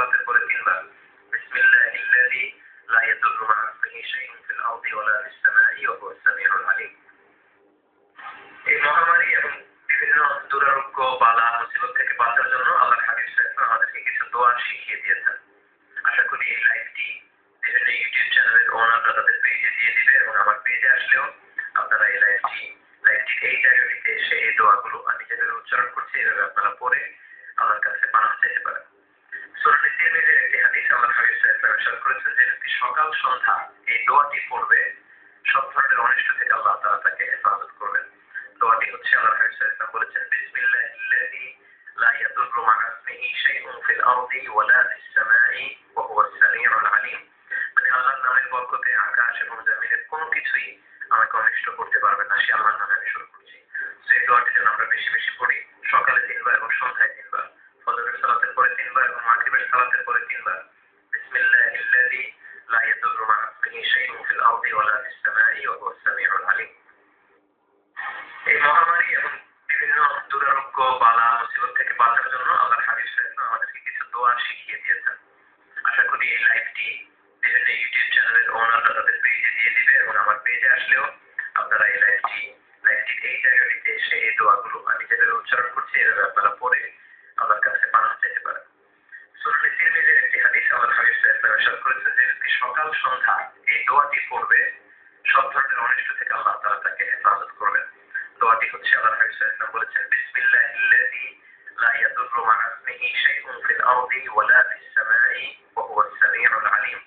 সালাতের পরে তিনবার বিসমিল্লাহিল্লাযী লা ইয়াদুররু মা ইসমিহি শাইউন ফিল আরদি ওয়ালা ফিস সামাই ওয়া হুয়াস সামিউল আলীম। এই মহামারী এবং বিভিন্ন দুরারোগ্য বালা মুসিবত থেকে বাঁচার জন্য আল্লাহর হাবিব সাল্লাল্লাহু আলাইহি ওয়াসাল্লাম আমাদেরকে কিছু দোয়া শিখিয়ে দিয়েছেন। আশা করি এই লাইভটি বিভিন্ন ইউটিউব চ্যানেলের ওনাররা তাদের পেজে দিয়ে দিবে এবং আমার পেজে আসলেও আপনারা এই লাইভটির এই জায়গাটিতে এসে এই দোয়াগুলো আমি যেভাবে উচ্চারণ করছি এভাবে আপনারা পড়ে আল্লাহর কাছে পানাহ চাইতে পারেন। সূরা তিরমিজির একটি হাদিস আল্লাহর হাবিব সাল্লাল্লাহু আলাইহি ওয়াসাল্লাম ইরশাদ করেছেন যে ব্যক্তি সকাল সন্ধ্যা এই দোয়াটি পড়বে সব ধরনের অনিষ্ট থেকে আল্লাহ তাআলা তাকে হেফাজত করবেন। দোয়াটি হচ্ছে আল্লাহর হাবিব সাল্লাল্লাহু আলাইহি ওয়াসাল্লাম বলেছেন বিসমিল্লাহিল্লাযী লা ইয়াদুররু মা ইসমিহি শাইউন ফিল আরদি ওয়ালা ফিস সামাই ওয়া হুয়াস সামিউল আলীম। মানে আল্লাহর নামের বরকতে আকাশ এবং জমিনের কোনো কিছুই আমাকে অনিষ্ট করতে পারবে না, সে আল্লাহর নামে আমি শুরু করছি। সেই দোয়াটি যেন আমরা বেশি বেশি পড়ি, সকালে 3 বার এবং সন্ধ্যায় 3 বার, ফজরের সালাতের পরে 3 বার এবং মাগরিবের সালাতের পরে 3 বার। বিসমিল্লাহিল্লাযী লা ইয়াদুররু মা ইসমিহি শাইউন ফিল আরদি ওয়ালা ফিস সামাই ওয়া হুয়াস সামিউল আলীম। এই মহামারী এবং বিভিন্ন দুরারোগ্য বালা মুসিবত থেকে বাঁচার জন্য আল্লাহর হাবিব সাল্লাল্লাহু আলাইহি ওয়াসাল্লাম আমাদেরকে কিছু দোয়া শিখিয়ে দিয়েছেন। আশা করি এই লাইভটি বিভিন্ন ইউটিউব চ্যানেলের ওনাররা তাদের পেজে দিয়ে দিবে এবং আমার পেজে আসলেও আপনারা এই লাইভটির এই জায়গাটিতে এসে এই দোয়াগুলো আমি যেভাবে উচ্চারণ করছি এভাবে আপনারা পড়ে আল্লাহর কাছে পানাহ চাইতে পারেন। সূরা তিরমিজির একটি হাদিস আল্লাহর হাবিব সাল্লাল্লাহু আলাইহি ওয়াসাল্লাম ইরশাদ করেছেন যে ব্যক্তি সকাল সন্ধ্যা এই দোয়াটি পড়বে সব ধরনের অনিষ্ট থেকে আল্লাহ তাআলা তাকে হেফাজত করবেন। দোয়াটি হচ্ছে আল্লাহর হাবিব সাল্লাল্লাহু আলাইহি ওয়াসাল্লাম বলেছেন বিসমিল্লাহিল্লাযী লা ইয়াদুররু মা ইসমিহি শাইউন ফিল আরদি ওয়ালা ফিস সামাই ওয়া হুয়াস সামিউল আলীম।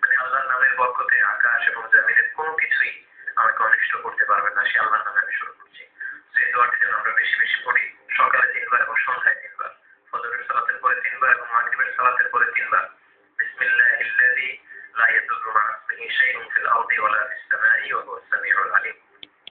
মানে আল্লাহর নামের বরকতে আকাশ এবং জমিনের কোনো কিছুই আমাকে অনিষ্ট করতে পারবে না, সে আল্লাহর নামে আমি শুরু করছি। সেই দোয়াটি যেন আমরা বেশি বেশি পড়ি, সকালে 3 বার এবং সন্ধ্যায় 3 বার, ফজরের সালাতের পরে 3 বার এবং মাগরিবের সালাতের পরে 3 বার। বিসমিল্লাহিল্লাযী লা ইয়াদুররু মা ইসমিহি শাইউন ফিল আরদি ওয়ালা ফিস